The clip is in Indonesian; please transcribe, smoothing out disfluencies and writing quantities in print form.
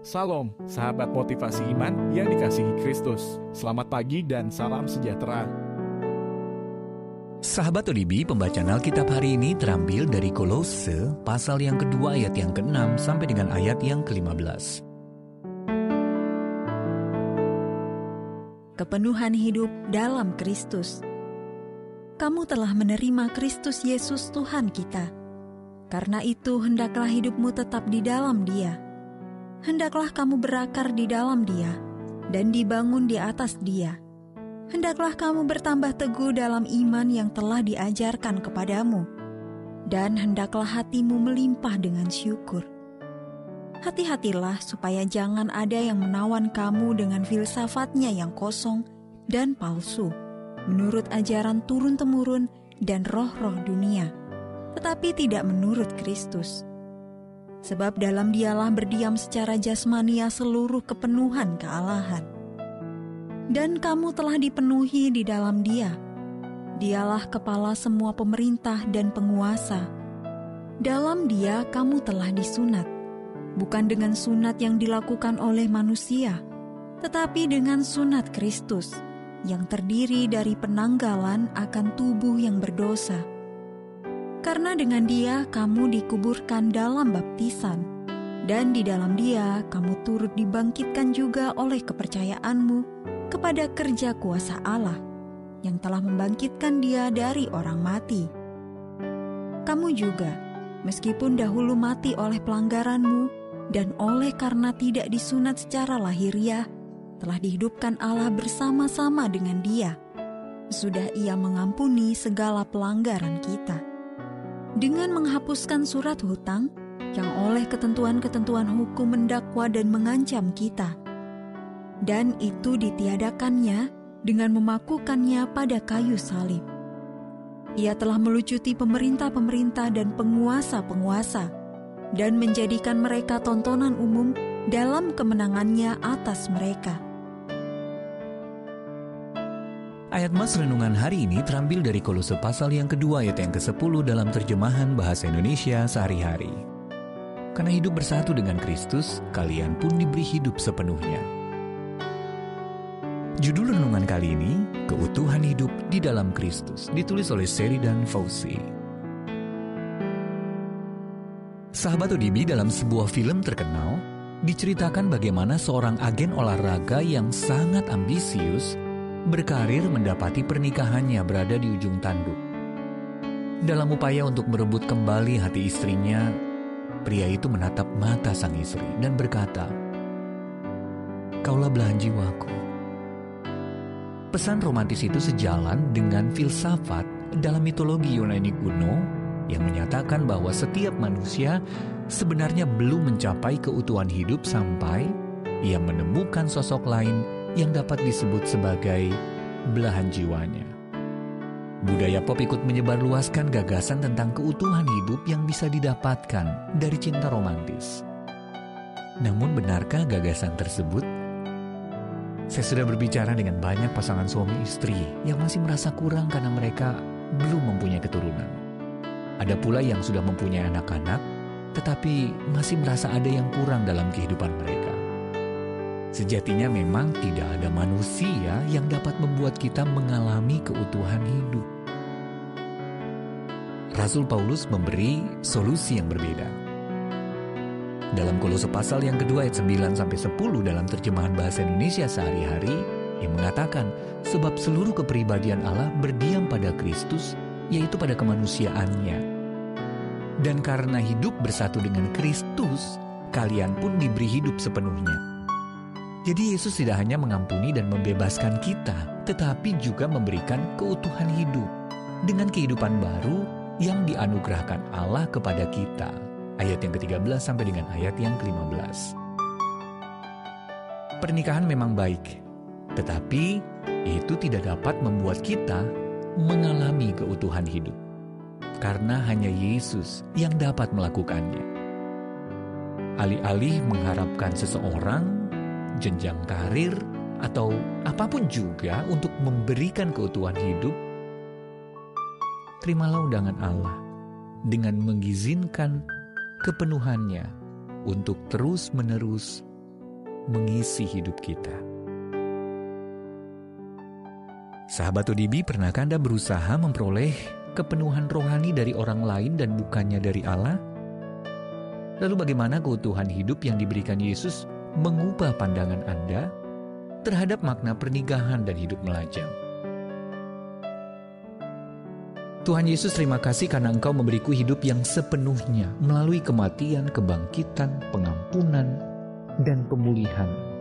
Salam, sahabat motivasi iman yang dikasihi Kristus. Selamat pagi dan salam sejahtera. Sahabat ODB, pembacaan Alkitab hari ini terambil dari Kolose, pasal yang kedua ayat yang ke-6 sampai dengan ayat yang ke-15. Kepenuhan hidup dalam Kristus. Kamu telah menerima Kristus Yesus Tuhan kita. Karena itu, hendaklah hidupmu tetap di dalam Dia. Hendaklah kamu berakar di dalam Dia dan dibangun di atas Dia. Hendaklah kamu bertambah teguh dalam iman yang telah diajarkan kepadamu, dan hendaklah hatimu melimpah dengan syukur. Hati-hatilah supaya jangan ada yang menawan kamu dengan filsafatnya yang kosong dan palsu, menurut ajaran turun-temurun dan roh-roh dunia, tetapi tidak menurut Kristus. Sebab dalam Dialah berdiam secara jasmania seluruh kepenuhan kealahan. Dan kamu telah dipenuhi di dalam Dia. Dialah kepala semua pemerintah dan penguasa. Dalam Dia kamu telah disunat, bukan dengan sunat yang dilakukan oleh manusia, tetapi dengan sunat Kristus, yang terdiri dari penanggalan akan tubuh yang berdosa. Karena dengan Dia kamu dikuburkan dalam baptisan, dan di dalam Dia kamu turut dibangkitkan juga oleh kepercayaanmu kepada kerja kuasa Allah, yang telah membangkitkan Dia dari orang mati. Kamu juga, meskipun dahulu mati oleh pelanggaranmu, dan oleh karena tidak disunat secara lahiriah, telah dihidupkan Allah bersama-sama dengan Dia. Sudah Ia mengampuni segala pelanggaran kita, dengan menghapuskan surat hutang yang oleh ketentuan-ketentuan hukum mendakwa dan mengancam kita. Dan itu ditiadakannya dengan memakukannya pada kayu salib. Ia telah melucuti pemerintah-pemerintah dan penguasa-penguasa, dan menjadikan mereka tontonan umum dalam kemenangannya atas mereka. Ayat mas renungan hari ini terambil dari Kolose pasal yang kedua ayat yang ke-10 dalam terjemahan bahasa Indonesia sehari-hari. Karena hidup bersatu dengan Kristus, kalian pun diberi hidup sepenuhnya. Judul renungan kali ini, Keutuhan Hidup di dalam Kristus, ditulis oleh Sheridan Fauci. Sahabat ODB, dalam sebuah film terkenal, diceritakan bagaimana seorang agen olahraga yang sangat ambisius berkarir mendapati pernikahannya berada di ujung tanduk. Dalam upaya untuk merebut kembali hati istrinya, pria itu menatap mata sang istri dan berkata, "Kaulah belahan jiwaku." Pesan romantis itu sejalan dengan filsafat dalam mitologi Yunani kuno yang menyatakan bahwa setiap manusia sebenarnya belum mencapai keutuhan hidup sampai ia menemukan sosok lain yang dapat disebut sebagai belahan jiwanya. Budaya pop ikut menyebarluaskan gagasan tentang keutuhan hidup yang bisa didapatkan dari cinta romantis. Namun benarkah gagasan tersebut? Saya sudah berbicara dengan banyak pasangan suami istri yang masih merasa kurang karena mereka belum mempunyai keturunan. Ada pula yang sudah mempunyai anak-anak, tetapi masih merasa ada yang kurang dalam kehidupan mereka. Sejatinya memang tidak ada manusia yang dapat membuat kita mengalami keutuhan hidup. Rasul Paulus memberi solusi yang berbeda. Dalam Kolose pasal yang kedua ayat 9-10 dalam terjemahan bahasa Indonesia sehari-hari, yang mengatakan, sebab seluruh kepribadian Allah berdiam pada Kristus, yaitu pada kemanusiaannya. Dan karena hidup bersatu dengan Kristus, kalian pun diberi hidup sepenuhnya. Jadi Yesus tidak hanya mengampuni dan membebaskan kita, tetapi juga memberikan keutuhan hidup dengan kehidupan baru yang dianugerahkan Allah kepada kita. Ayat yang ke-13 sampai dengan ayat yang ke-15. Pernikahan memang baik, tetapi itu tidak dapat membuat kita mengalami keutuhan hidup. Karena hanya Yesus yang dapat melakukannya. Alih-alih mengharapkan seseorang, jenjang karir, atau apapun juga untuk memberikan keutuhan hidup, terimalah undangan Allah dengan mengizinkan kepenuhannya untuk terus-menerus mengisi hidup kita. Sahabat ODB, pernahkah Anda berusaha memperoleh kepenuhan rohani dari orang lain dan bukannya dari Allah? Lalu bagaimana keutuhan hidup yang diberikan Yesus mengubah pandangan Anda terhadap makna pernikahan dan hidup melajang? Tuhan Yesus, terima kasih karena Engkau memberiku hidup yang sepenuhnya melalui kematian, kebangkitan, pengampunan, dan pemulihan